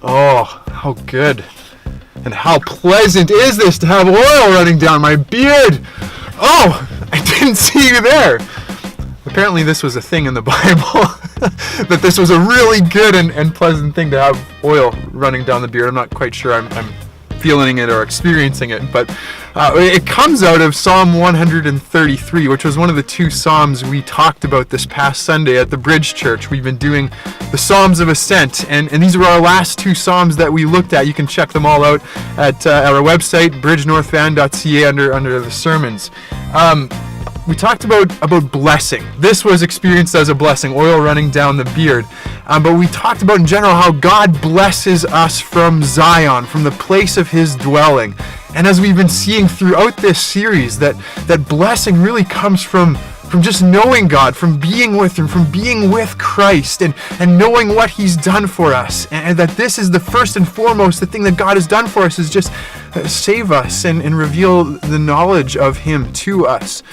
Oh, how good. And how pleasant is this to have oil running down my beard? Oh, I didn't see you there. Apparently this was a thing in the Bible, that this was a really good and pleasant thing to have oil running down the beard. I'm not quite sure I'm feeling it or experiencing it, but it comes out of Psalm 133, which was one of the two Psalms we talked about this past Sunday at the Bridge Church. We've been doing the Psalms of Ascent, and these were our last two Psalms that we looked at. You can check them all out at our website, bridgenorthvan.ca, under the sermons. We talked about blessing. This was experienced as a blessing, oil running down the beard. But we talked about in general how God blesses us from Zion, from the place of his dwelling. And as we've been seeing throughout this series, that blessing really comes from just knowing God, from being with him, from being with Christ, and knowing what he's done for us. And that this is the first and foremost, the thing that God has done for us is just save us and reveal the knowledge of him to us.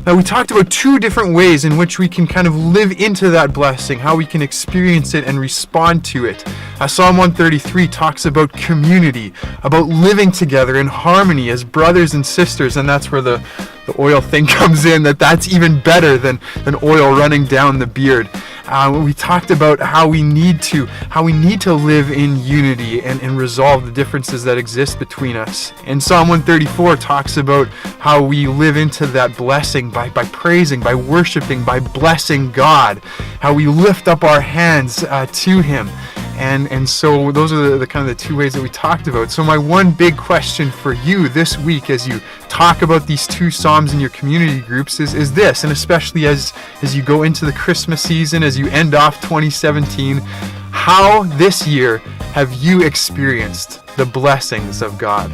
Now, we talked about two different ways in which we can kind of live into that blessing, how we can experience it and respond to it. Psalm 133 talks about community, about living together in harmony as brothers and sisters, and that's where the oil thing comes in, that's even better than oil running down the beard. We talked about how we need to live in unity and resolve the differences that exist between us. And Psalm 134 talks about how we live into that blessing by praising, by worshiping, by blessing God, how we lift up our hands to him. And so those are the kind of the two ways that we talked about. So my one big question for you this week as you talk about these two Psalms in your community groups is this, and especially as you go into the Christmas season, as you end off 2017, how this year have you experienced the blessings of God?